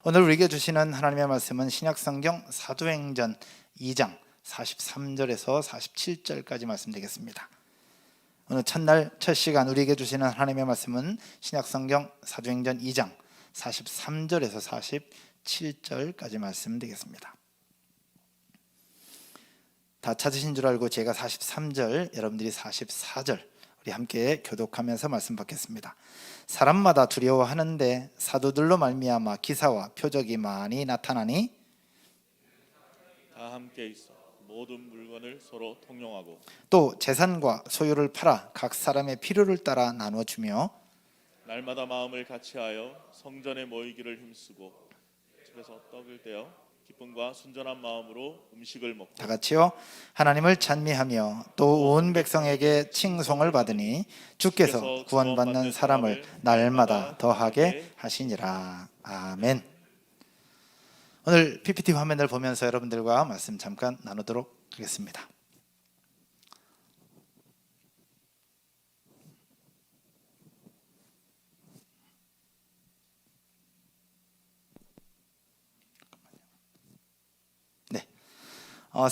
오늘 우리에게 주시는 하나님의 말씀은 신약성경 사도행전 2장 43절에서 47절까지 말씀 되겠습니다. 오늘 첫날 첫 시간 우리에게 주시는 하나님의 말씀은 신약성경 사도행전 2장 43절에서 47절까지 말씀 되겠습니다. 다 찾으신 줄 알고 제가 43절, 여러분들이 44절 우리 함께 교독하면서 말씀 받겠습니다. 사람마다 두려워하는데 사도들로 말미암아 기사와 표적이 많이 나타나니 다 함께 있어 모든 물건을 서로 통용하고 또 재산과 소유를 팔아 각 사람의 필요를 따라 나누어 주며 날마다 마음을 같이하여 성전에 모이기를 힘쓰고 집에서 떡을 떼어 기쁨과 순전한 마음으로 음식을 먹고 다 같이요. 하나님을 찬미하며 또 온 백성에게 칭송을 받으니 주께서 구원받는 사람을 날마다 더하게 하시니라. 아멘. 오늘 PPT 화면을 보면서 여러분들과 말씀 잠깐 나누도록 하겠습니다.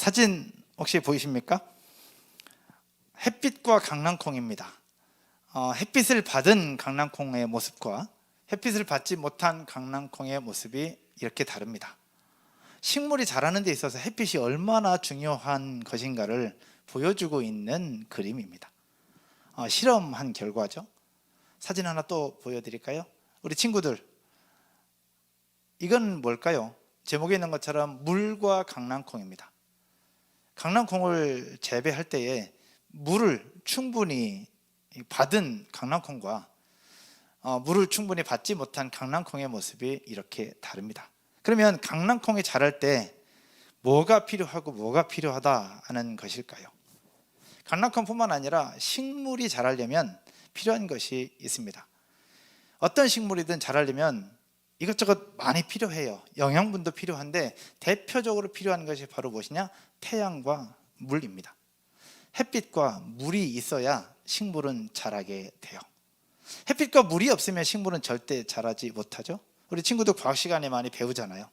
사진 혹시 보이십니까? 햇빛과 강낭콩입니다. 햇빛을 받은 강낭콩의 모습과 햇빛을 받지 못한 강낭콩의 모습이 이렇게 다릅니다. 식물이 자라는 데 있어서 햇빛이 얼마나 중요한 것인가를 보여주고 있는 그림입니다. 실험한 결과죠. 사진 하나 또 보여드릴까요? 우리 친구들, 이건 뭘까요? 제목에 있는 것처럼 물과 강낭콩입니다. 강낭콩을 재배할 때에 물을 충분히 받은 강낭콩과 물을 충분히 받지 못한 강낭콩의 모습이 이렇게 다릅니다. 그러면 강낭콩이 자랄 때 뭐가 필요하고 뭐가 필요하다 하는 것일까요? 강낭콩뿐만 아니라 식물이 자라려면 필요한 것이 있습니다. 어떤 식물이든 자라려면 이것저것 많이 필요해요. 영양분도 필요한데 대표적으로 필요한 것이 바로 무엇이냐? 태양과 물입니다. 햇빛과 물이 있어야 식물은 자라게 돼요. 햇빛과 물이 없으면 식물은 절대 자라지 못하죠. 우리 친구들 과학 시간에 많이 배우잖아요.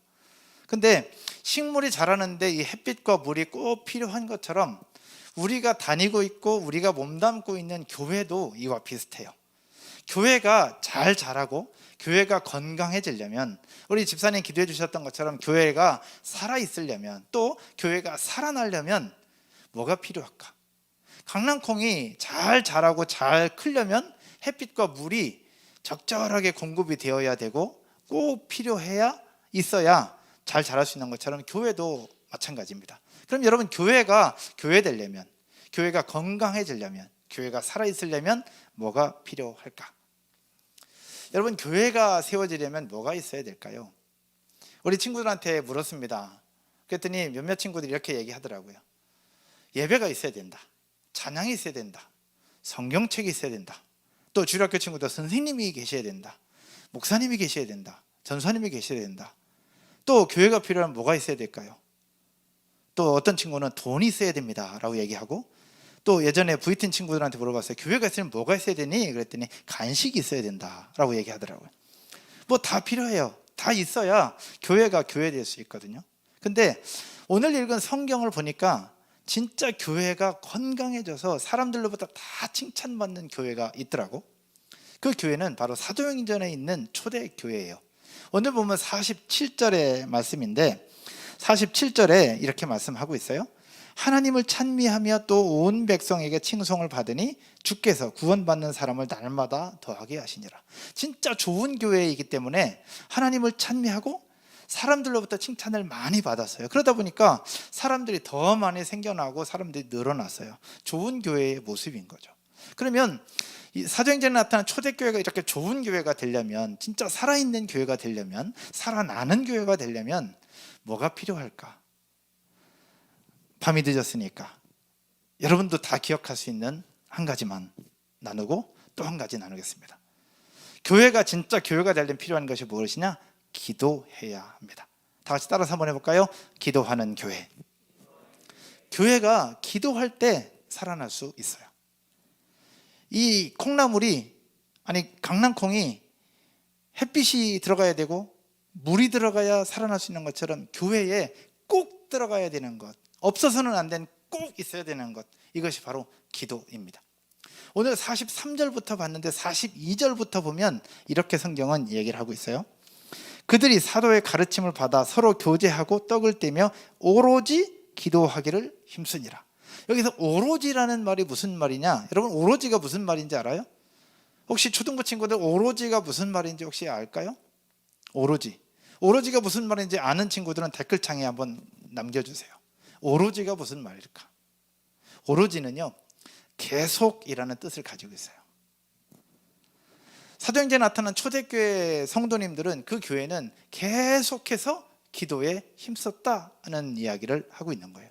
근데 식물이 자라는데 이 햇빛과 물이 꼭 필요한 것처럼 우리가 다니고 있고 우리가 몸담고 있는 교회도 이와 비슷해요. 교회가 잘 자라고 교회가 건강해지려면, 우리 집사님 기도해 주셨던 것처럼 교회가 살아있으려면, 또 교회가 살아나려면 뭐가 필요할까? 강낭콩이 잘 자라고 잘 크려면 햇빛과 물이 적절하게 공급이 되어야 되고 꼭 필요해야 있어야 잘 자랄 수 있는 것처럼 교회도 마찬가지입니다. 그럼 여러분, 교회가 교회 되려면, 교회가 건강해지려면, 교회가 살아있으려면 뭐가 필요할까? 여러분, 교회가 세워지려면 뭐가 있어야 될까요? 우리 친구들한테 물었습니다. 그랬더니 몇몇 친구들이 이렇게 얘기하더라고요. 예배가 있어야 된다, 찬양이 있어야 된다, 성경책이 있어야 된다, 또 주일학교 친구들 선생님이 계셔야 된다, 목사님이 계셔야 된다, 전사님이 계셔야 된다. 또 교회가 필요하면 뭐가 있어야 될까요? 또 어떤 친구는 돈이 있어야 됩니다 라고 얘기하고, 또 예전에 VT 친구들한테 물어봤어요. 교회가 있으면 뭐가 있어야 되니? 그랬더니 간식이 있어야 된다라고 얘기하더라고요. 뭐 다 필요해요. 다 있어야 교회가 교회 될 수 있거든요. 근데 오늘 읽은 성경을 보니까 진짜 교회가 건강해져서 사람들로부터 다 칭찬받는 교회가 있더라고. 그 교회는 바로 사도행전에 있는 초대교회예요. 오늘 보면 47절의 말씀인데, 47절에 이렇게 말씀하고 있어요. 하나님을 찬미하며 또 온 백성에게 칭송을 받으니 주께서 구원받는 사람을 날마다 더하게 하시니라. 진짜 좋은 교회이기 때문에 하나님을 찬미하고 사람들로부터 칭찬을 많이 받았어요. 그러다 보니까 사람들이 더 많이 생겨나고 사람들이 늘어났어요. 좋은 교회의 모습인 거죠. 그러면 이 사도행전에 나타난 초대교회가 이렇게 좋은 교회가 되려면, 진짜 살아있는 교회가 되려면, 살아나는 교회가 되려면 뭐가 필요할까? 밤이 늦었으니까 여러분도 다 기억할 수 있는 한 가지만 나누고 또 한 가지 나누겠습니다. 교회가 진짜 교회가 되려면 필요한 것이 무엇이냐? 기도해야 합니다. 다 같이 따라서 한번 해볼까요? 기도하는 교회. 교회가 기도할 때 살아날 수 있어요. 이 콩나물이, 강낭콩이 햇빛이 들어가야 되고 물이 들어가야 살아날 수 있는 것처럼 교회에 꼭 들어가야 되는 것, 없어서는 안 되는, 꼭 있어야 되는 것, 이것이 바로 기도입니다. 오늘 43절부터 봤는데 42절부터 보면 이렇게 성경은 얘기를 하고 있어요. 그들이 사도의 가르침을 받아 서로 교제하고 떡을 떼며 오로지 기도하기를 힘쓰니라. 여기서 오로지라는 말이 무슨 말이냐? 여러분, 오로지가 무슨 말인지 알아요? 혹시 초등부 친구들 오로지가 무슨 말인지 혹시 알까요? 오로지가 무슨 말인지 아는 친구들은 댓글창에 한번 남겨주세요. 오로지가 무슨 말일까? 오로지는요, 계속이라는 뜻을 가지고 있어요. 사도행전에 나타난 초대교회 성도님들은 그 교회는 계속해서 기도에 힘썼다는 이야기를 하고 있는 거예요.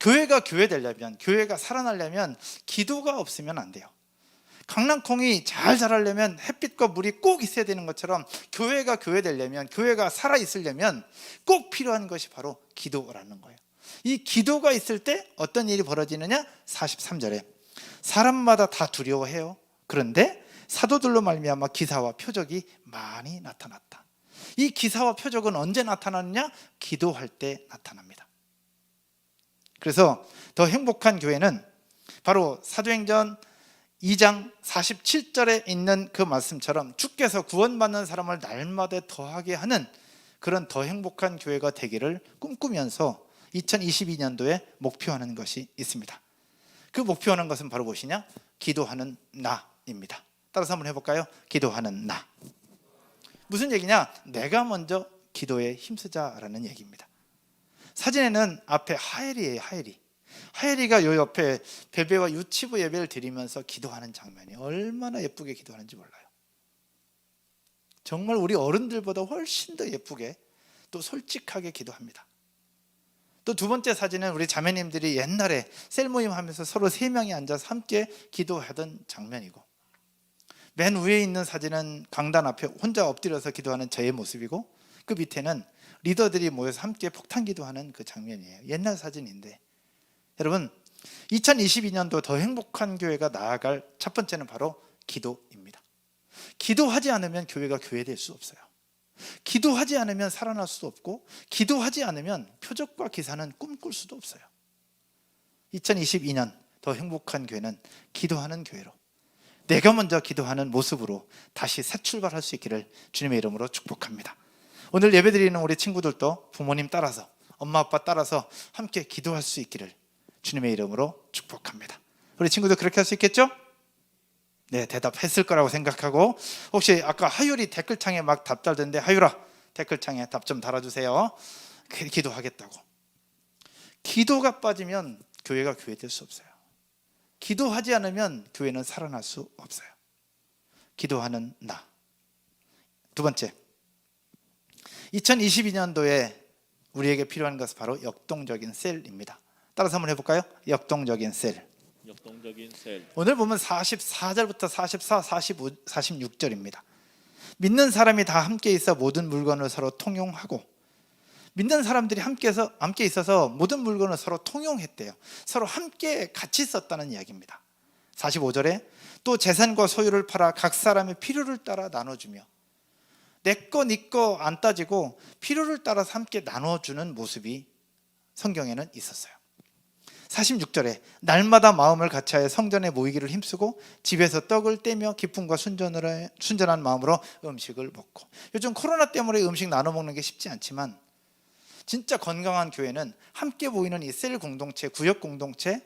교회가 교회 되려면, 교회가 살아나려면 기도가 없으면 안 돼요. 강낭콩이 잘 자라려면 햇빛과 물이 꼭 있어야 되는 것처럼 교회가 교회 되려면, 교회가 살아있으려면 꼭 필요한 것이 바로 기도라는 거예요. 이 기도가 있을 때 어떤 일이 벌어지느냐? 43절에 사람마다 다 두려워해요. 그런데 사도들로 말미암아 기사와 표적이 많이 나타났다. 이 기사와 표적은 언제 나타나느냐? 기도할 때 나타납니다. 그래서 더 행복한 교회는 바로 사도행전 2장 47절에 있는 그 말씀처럼 주께서 구원받는 사람을 날마다 더하게 하는 그런 더 행복한 교회가 되기를 꿈꾸면서 2022년도에 목표하는 것이 있습니다. 그 목표하는 것은 바로 무엇이냐? 기도하는 나입니다. 따라서 한번 해볼까요? 기도하는 나. 무슨 얘기냐? 내가 먼저 기도에 힘쓰자라는 얘기입니다. 사진에는 앞에 하엘이에요. 하엘이가 요 옆에 베베와 유치부 예배를 드리면서 기도하는 장면이 얼마나 예쁘게 기도하는지 몰라요. 정말 우리 어른들보다 훨씬 더 예쁘게 또 솔직하게 기도합니다. 또 두 번째 사진은 우리 자매님들이 옛날에 셀 모임 하면서 서로 3명이 앉아서 함께 기도하던 장면이고, 맨 위에 있는 사진은 강단 앞에 혼자 엎드려서 기도하는 저의 모습이고, 그 밑에는 리더들이 모여서 함께 폭탄 기도하는 그 장면이에요. 옛날 사진인데, 여러분, 2022년도 더 행복한 교회가 나아갈 첫 번째는 바로 기도입니다. 기도하지 않으면 교회가 교회될 수 없어요. 기도하지 않으면 살아날 수도 없고, 기도하지 않으면 표적과 기사는 꿈꿀 수도 없어요. 2022년 더 행복한 교회는 기도하는 교회로, 내가 먼저 기도하는 모습으로 다시 새 출발할 수 있기를 주님의 이름으로 축복합니다. 오늘 예배드리는 우리 친구들도 부모님 따라서, 엄마 아빠 따라서 함께 기도할 수 있기를 주님의 이름으로 축복합니다. 우리 친구들 그렇게 할 수 있겠죠? 네, 대답했을 거라고 생각하고, 혹시 아까 하율이 댓글창에 막 답 달던데, 하율아 댓글창에 답 좀 달아주세요. 기도하겠다고. 기도가 빠지면 교회가 교회 될 수 없어요. 기도하지 않으면 교회는 살아날 수 없어요. 기도하는 나. 두 번째, 2022년도에 우리에게 필요한 것은 바로 역동적인 셀입니다. 따라서 한번 해볼까요? 역동적인 셀. 역동적인 셀. 오늘 보면 44절부터 44, 45, 46절입니다. 믿는 사람이 다 함께 있어 모든 물건을 서로 통용하고, 믿는 사람들이 함께 있어서 모든 물건을 서로 통용했대요. 서로 함께 같이 썼다는 이야기입니다. 45절에 또 재산과 소유를 팔아 각 사람의 필요를 따라 나눠주며, 내 거 네 거 안 따지고 필요를 따라서 함께 나눠주는 모습이 성경에는 있었어요. 46절에 날마다 마음을 같이하여 성전에 모이기를 힘쓰고 집에서 떡을 떼며 기쁨과 순전한 마음으로 음식을 먹고. 요즘 코로나 때문에 음식 나눠 먹는 게 쉽지 않지만, 진짜 건강한 교회는 함께 모이는 이 셀 공동체, 구역 공동체,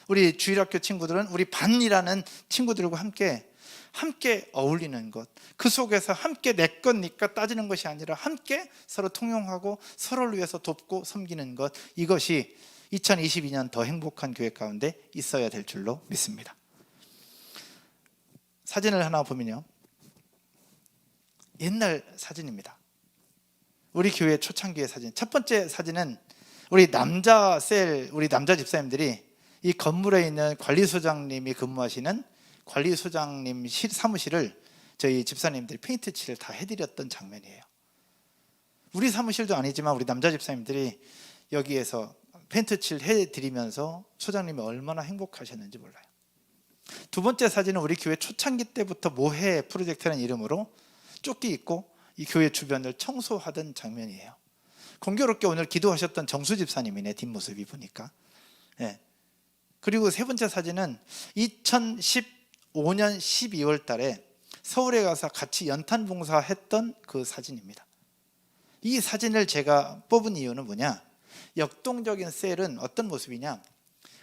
우리 주일학교 친구들은 우리 반이라는 친구들과 함께 어울리는 것, 그 속에서 함께 내 것 네 것 따지는 것이 아니라 함께 서로 통용하고 서로를 위해서 돕고 섬기는 것, 이것이 2022년 더 행복한 교회 가운데 있어야 될 줄로 믿습니다. 사진을 하나 보면요, 옛날 사진입니다. 우리 교회 초창기의 사진. 첫 번째 사진은 우리 남자 집사님들이 이 건물에 있는 관리소장님이 근무하시는 관리소장님 사무실을 저희 집사님들이 페인트 칠을 다 해드렸던 장면이에요. 우리 사무실도 아니지만 우리 남자 집사님들이 여기에서 페인트 칠 해드리면서 소장님이 얼마나 행복하셨는지 몰라요. 두 번째 사진은 우리 교회 초창기 때부터 모해 프로젝트라는 이름으로 조끼 입고 이 교회 주변을 청소하던 장면이에요. 공교롭게 오늘 기도하셨던 정수 집사님이네, 뒷모습이 보니까. 예. 그리고 세 번째 사진은 2015년 12월 달에 서울에 가서 같이 연탄 봉사했던 그 사진입니다. 이 사진을 제가 뽑은 이유는 뭐냐? 역동적인 셀은 어떤 모습이냐?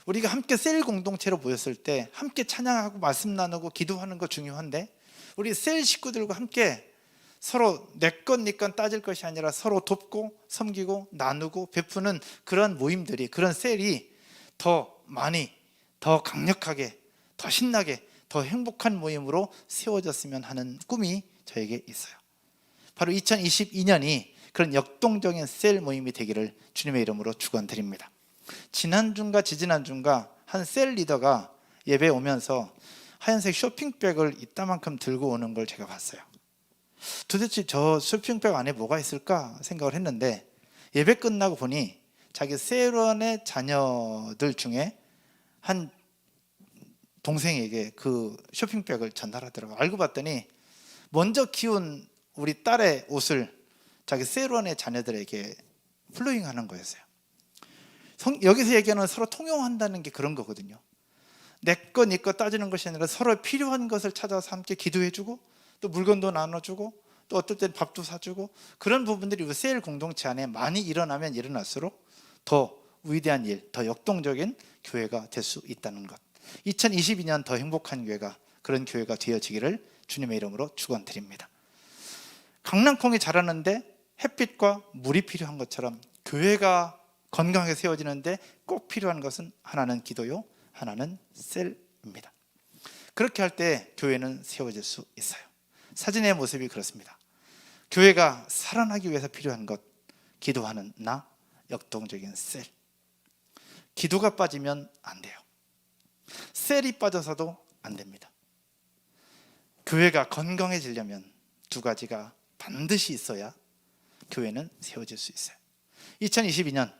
우리가 함께 셀 공동체로 모였을 때 함께 찬양하고 말씀 나누고 기도하는 거 중요한데, 우리 셀 식구들과 함께 서로 내 것 네 것 따질 것이 아니라 서로 돕고 섬기고 나누고 베푸는 그런 모임들이, 그런 셀이 더 많이, 더 강력하게, 더 신나게, 더 행복한 모임으로 세워졌으면 하는 꿈이 저에게 있어요. 바로 2022년이 그런 역동적인 셀 모임이 되기를 주님의 이름으로 축원드립니다. 지난주인가 지지난주인가 한 셀 리더가 예배에 오면서 하얀색 쇼핑백을 이따만큼 들고 오는 걸 제가 봤어요. 도대체 저 쇼핑백 안에 뭐가 있을까 생각을 했는데, 예배 끝나고 보니 자기 셀원의 자녀들 중에 한 동생에게 그 쇼핑백을 전달하더라고요. 알고 봤더니 먼저 키운 우리 딸의 옷을 자기 셀원의 자녀들에게 플로잉하는 거였어요. 여기서 얘기하는 서로 통용한다는 게 그런 거거든요. 내 거 네 거 따지는 것이 아니라 서로 필요한 것을 찾아서 함께 기도해주고, 또 물건도 나눠주고, 또 어떨 땐 밥도 사주고, 그런 부분들이 우리 셀 공동체 안에 많이 일어나면 일어날수록 더 위대한 일, 더 역동적인 교회가 될 수 있다는 것. 2022년 더 행복한 교회가, 그런 교회가 되어지기를 주님의 이름으로 축원드립니다. 강낭콩이 자라는데 햇빛과 물이 필요한 것처럼 교회가 건강하게 세워지는데 꼭 필요한 것은 하나는 기도요, 하나는 셀입니다. 그렇게 할 때 교회는 세워질 수 있어요. 사진의 모습이 그렇습니다. 교회가 살아나기 위해서 필요한 것, 기도하는 나, 역동적인 셀. 기도가 빠지면 안 돼요. 셀이 빠져서도 안 됩니다. 교회가 건강해지려면 두 가지가 반드시 있어야 교회는 세워질 수 있어요. 2022년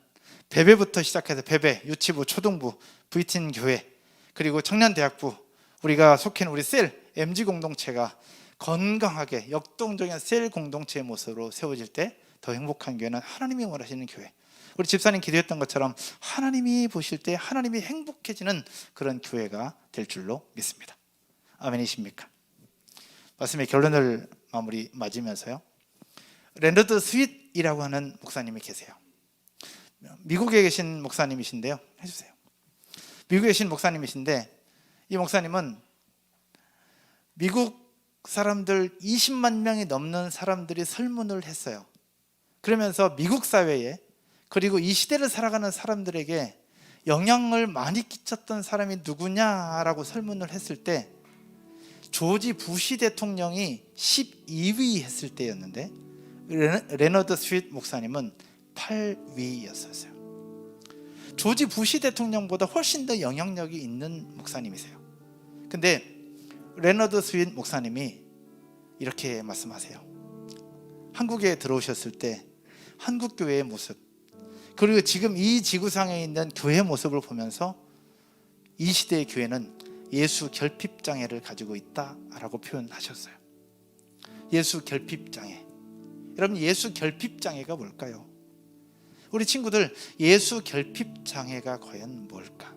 베베부터 시작해서 베베, 유치부, 초등부, VTN 교회, 그리고 청년대학부, 우리가 속해 있는 우리 셀, MG 공동체가 건강하게 역동적인 셀 공동체의 모습으로 세워질 때 더 행복한 교회는 하나님이 원하시는 교회, 우리 집사님 기도했던 것처럼 하나님이 보실 때 하나님이 행복해지는 그런 교회가 될 줄로 믿습니다. 아멘이십니까? 말씀의 결론을 마무리 맞으면서요, 레너드 스윗이라고 하는 목사님이 계세요. 미국에 계신 목사님이신데요, 해주세요. 미국에 계신 목사님이신데, 이 목사님은 미국 사람들 20만 명이 넘는 사람들이 설문을 했어요. 그러면서 미국 사회에, 그리고 이 시대를 살아가는 사람들에게 영향을 많이 끼쳤던 사람이 누구냐라고 설문을 했을 때 조지 부시 대통령이 12위 했을 때였는데, 레너드 스윗 목사님은 8위였었어요. 조지 부시 대통령보다 훨씬 더 영향력이 있는 목사님이세요. 근데 레너드 스윗 목사님이 이렇게 말씀하세요. 한국에 들어오셨을 때 한국 교회의 모습, 그리고 지금 이 지구상에 있는 교회의 모습을 보면서 이 시대의 교회는 예수 결핍장애를 가지고 있다라고 표현하셨어요. 예수 결핍장애. 여러분, 예수 결핍장애가 뭘까요? 우리 친구들, 예수 결핍장애가 과연 뭘까?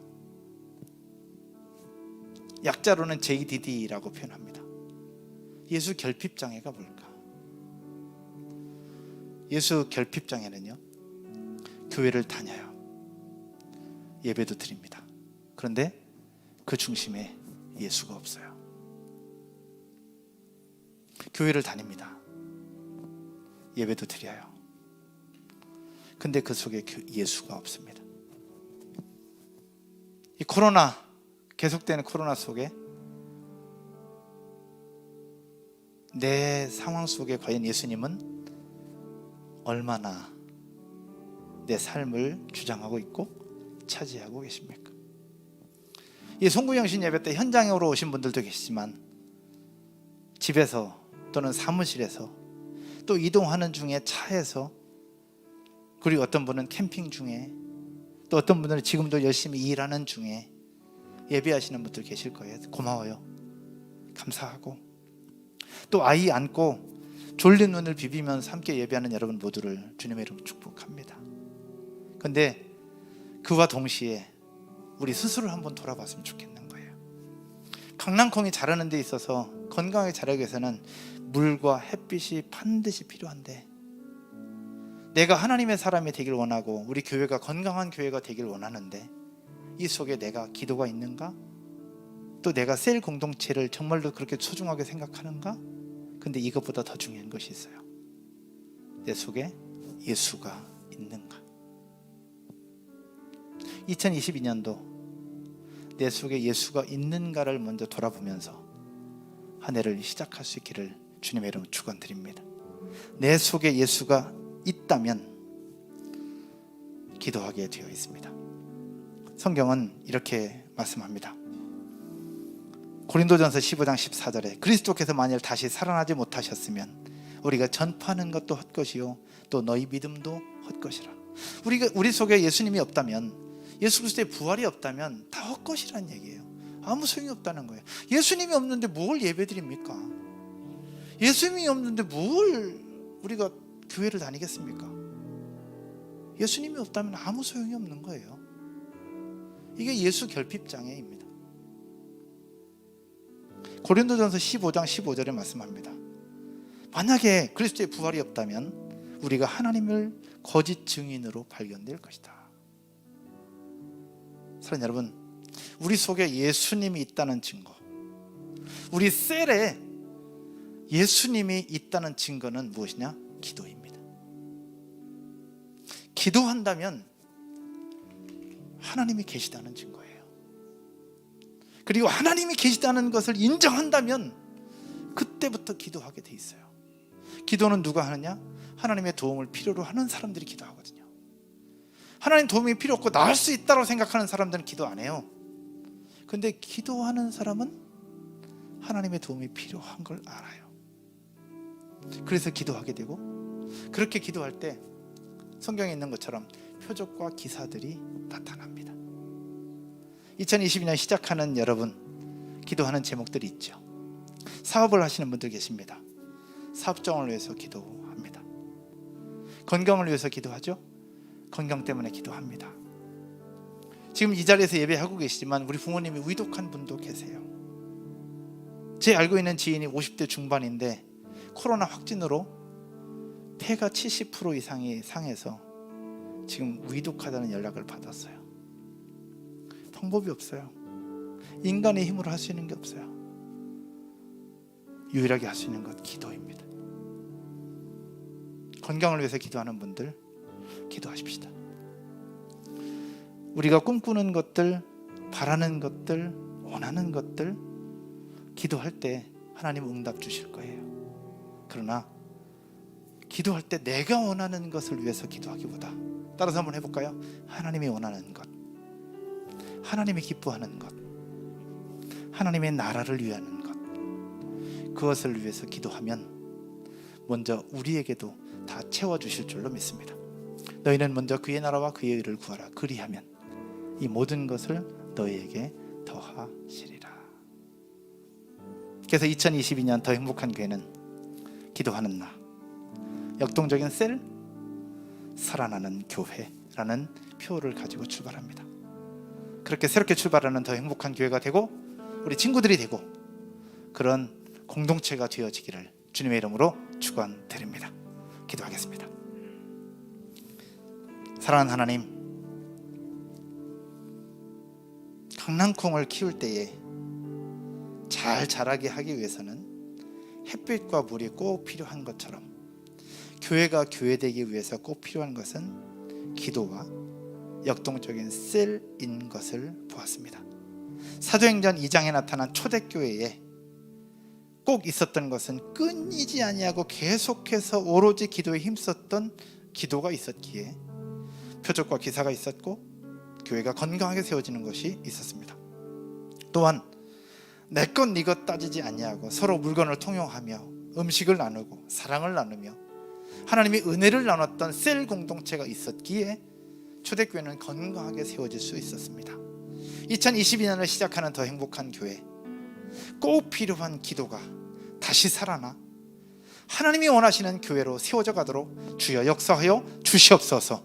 약자로는 JDD라고 표현합니다. 예수 결핍장애가 뭘까? 예수 결핍장애는요, 교회를 다녀요. 예배도 드립니다. 그런데 그 중심에 예수가 없어요. 교회를 다닙니다. 예배도 드려요. 근데 그 속에 예수가 없습니다. 이 코로나, 계속되는 코로나 속에 내 상황 속에 과연 예수님은 얼마나 내 삶을 주장하고 있고 차지하고 계십니까? 이 송구영신 예배 때 현장으로 오신 분들도 계시지만 집에서 또는 사무실에서 또 이동하는 중에 차에서, 그리고 어떤 분은 캠핑 중에, 또 어떤 분들은 지금도 열심히 일하는 중에 예배하시는 분들 계실 거예요. 고마워요. 감사하고, 또 아이 안고 졸린 눈을 비비면서 함께 예배하는 여러분 모두를 주님의 이름으로 축복합니다. 그런데 그와 동시에 우리 스스로를 한번 돌아봤으면 좋겠는 거예요. 강낭콩이 자라는 데 있어서 건강하게 자라기 위해서는 물과 햇빛이 반드시 필요한데, 내가 하나님의 사람이 되길 원하고 우리 교회가 건강한 교회가 되길 원하는데 이 속에 내가 기도가 있는가? 또 내가 셀 공동체를 정말로 그렇게 소중하게 생각하는가? 근데 이것보다 더 중요한 것이 있어요. 내 속에 예수가 있는가? 2022년도 내 속에 예수가 있는가를 먼저 돌아보면서 한 해를 시작할 수 있기를 주님의 이름으로 축원드립니다. 내 속에 예수가 있다면 기도하게 되어 있습니다. 성경은 이렇게 말씀합니다. 고린도전서 15장 14절에 그리스도께서 만일 다시 살아나지 못하셨으면 우리가 전파하는 것도 헛것이요 또 너희 믿음도 헛것이라. 우리 속에 예수님이 없다면, 예수 그리스도의 부활이 없다면 다 헛것이라는 얘기예요. 아무 소용이 없다는 거예요. 예수님이 없는데 뭘 예배드립니까? 예수님이 없는데 뭘 우리가 교회를 다니겠습니까? 예수님이 없다면 아무 소용이 없는 거예요. 이게 예수 결핍 장애입니다. 고린도전서 15장 15절에 말씀합니다. 만약에 그리스도의 부활이 없다면 우리가 하나님을 거짓 증인으로 발견될 것이다. 사랑하는 여러분, 우리 속에 예수님이 있다는 증거, 우리 셀에 예수님이 있다는 증거는 무엇이냐? 기도입니다. 기도한다면 하나님이 계시다는 증거예요. 그리고 하나님이 계시다는 것을 인정한다면 그때부터 기도하게 돼 있어요. 기도는 누가 하느냐? 하나님의 도움을 필요로 하는 사람들이 기도하거든요. 하나님 도움이 필요 없고 나을 수 있다고 생각하는 사람들은 기도 안 해요. 근데 기도하는 사람은 하나님의 도움이 필요한 걸 알아요. 그래서 기도하게 되고, 그렇게 기도할 때 성경에 있는 것처럼 표적과 기사들이 나타납니다. 2022년 시작하는 여러분, 기도하는 제목들이 있죠. 사업을 하시는 분들 계십니다. 사업장을 위해서 기도합니다. 건강을 위해서 기도하죠. 건강 때문에 기도합니다. 지금 이 자리에서 예배하고 계시지만 우리 부모님이 위독한 분도 계세요. 제 알고 있는 지인이 50대 중반인데 코로나 확진으로 폐가 70% 이상이 상해서 지금 위독하다는 연락을 받았어요. 방법이 없어요. 인간의 힘으로 할 수 있는 게 없어요. 유일하게 할 수 있는 것 기도입니다. 건강을 위해서 기도하는 분들 기도하십시다. 우리가 꿈꾸는 것들, 바라는 것들, 원하는 것들 기도할 때 하나님 응답 주실 거예요. 그러나 기도할 때 내가 원하는 것을 위해서 기도하기보다, 따라서 한번 해볼까요? 하나님이 원하는 것, 하나님이 기뻐하는 것, 하나님의 나라를 위하는 것, 그것을 위해서 기도하면 먼저 우리에게도 다 채워주실 줄로 믿습니다. 너희는 먼저 그의 나라와 그의 의를 구하라. 그리하면 이 모든 것을 너희에게 더하시리라. 그래서 2022년 더 행복한 교회는 기도하는 나, 역동적인 셀, 살아나는 교회라는 표를 가지고 출발합니다. 그렇게 새롭게 출발하는 더 행복한 교회가 되고 우리 친구들이 되고 그런 공동체가 되어지기를 주님의 이름으로 축원드립니다. 기도하겠습니다. 사랑하는 하나님, 강낭콩을 키울 때에 잘 자라게 하기 위해서는 햇빛과 물이 꼭 필요한 것처럼 교회가 교회되기 위해서 꼭 필요한 것은 기도와 역동적인 셀인 것을 보았습니다. 사도행전 2장에 나타난 초대교회에 꼭 있었던 것은 끊이지 아니하고 계속해서 오로지 기도에 힘썼던 기도가 있었기에 표적과 기사가 있었고 교회가 건강하게 세워지는 것이 있었습니다. 또한 내 것 네 것 따지지 아니하고 서로 물건을 통용하며 음식을 나누고 사랑을 나누며 하나님이 은혜를 나눴던 셀 공동체가 있었기에 초대교회는 건강하게 세워질 수 있었습니다. 2022년을 시작하는 더 행복한 교회, 꼭 필요한 기도가 다시 살아나 하나님이 원하시는 교회로 세워져 가도록 주여 역사하여 주시옵소서.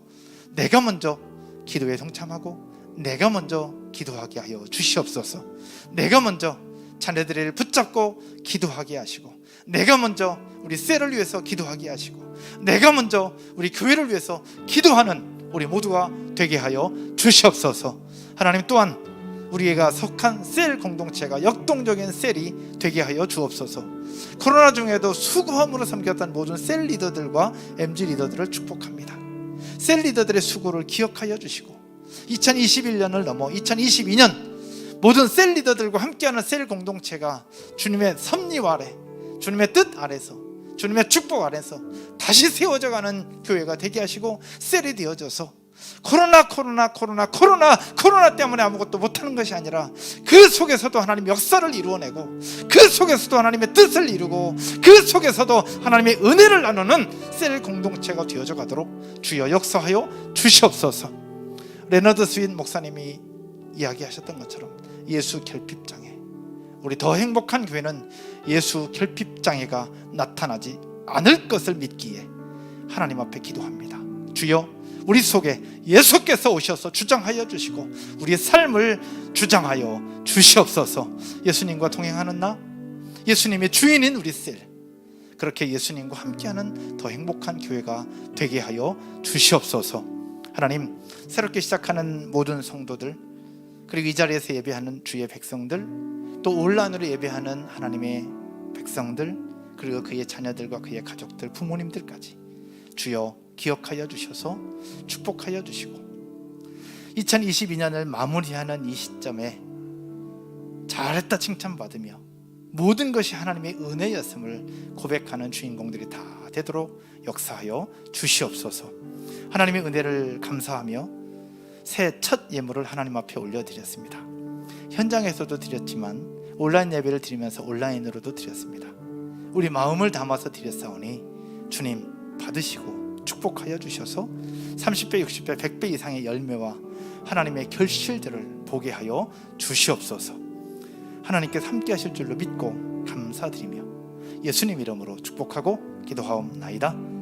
내가 먼저 기도에 동참하고 내가 먼저 기도하게 하여 주시옵소서. 내가 먼저 자녀들을 붙잡고 기도하게 하시고, 내가 먼저 우리 셀을 위해서 기도하게 하시고, 내가 먼저 우리 교회를 위해서 기도하는 우리 모두가 되게 하여 주시옵소서. 하나님 또한 우리가 속한 셀 공동체가 역동적인 셀이 되게 하여 주옵소서. 코로나 중에도 수고함으로 섬겼던 모든 셀 리더들과 MG 리더들을 축복합니다. 셀 리더들의 수고를 기억하여 주시고, 2021년을 넘어 2022년 모든 셀 리더들과 함께하는 셀 공동체가 주님의 섭리 아래, 주님의 뜻 아래서, 주님의 축복 아래서 다시 세워져가는 교회가 되게 하시고, 셀이 되어져서 코로나 때문에 아무것도 못하는 것이 아니라 그 속에서도 하나님 역사를 이루어내고, 그 속에서도 하나님의 뜻을 이루고, 그 속에서도 하나님의 은혜를 나누는 셀 공동체가 되어져 가도록 주여 역사하여 주시옵소서. 레너드 스윈 목사님이 이야기하셨던 것처럼 예수 결핍장애, 우리 더 행복한 교회는 예수 결핍장애가 나타나지 않을 것을 믿기에 하나님 앞에 기도합니다. 주여 우리 속에 예수께서 오셔서 주장하여 주시고 우리의 삶을 주장하여 주시옵소서. 예수님과 동행하는 나, 예수님의 주인인 우리 셀, 그렇게 예수님과 함께하는 더 행복한 교회가 되게 하여 주시옵소서. 하나님, 새롭게 시작하는 모든 성도들, 그리고 이 자리에서 예배하는 주의 백성들, 또 온라인으로 예배하는 하나님의 백성들, 그리고 그의 자녀들과 그의 가족들, 부모님들까지 주여 기억하여 주셔서 축복하여 주시고, 2022년을 마무리하는 이 시점에 잘했다 칭찬받으며 모든 것이 하나님의 은혜였음을 고백하는 주인공들이 다 되도록 역사하여 주시옵소서. 하나님의 은혜를 감사하며 새 첫 예물을 하나님 앞에 올려드렸습니다. 현장에서도 드렸지만 온라인 예배를 드리면서 온라인으로도 드렸습니다. 우리 마음을 담아서 드렸사오니 주님 받으시고 축복하여 주셔서 30배, 60배, 100배 이상의 열매와 하나님의 결실들을 보게 하여 주시옵소서. 하나님께서 함께 하실 줄로 믿고 감사드리며 예수님 이름으로 축복하고 기도하옵나이다.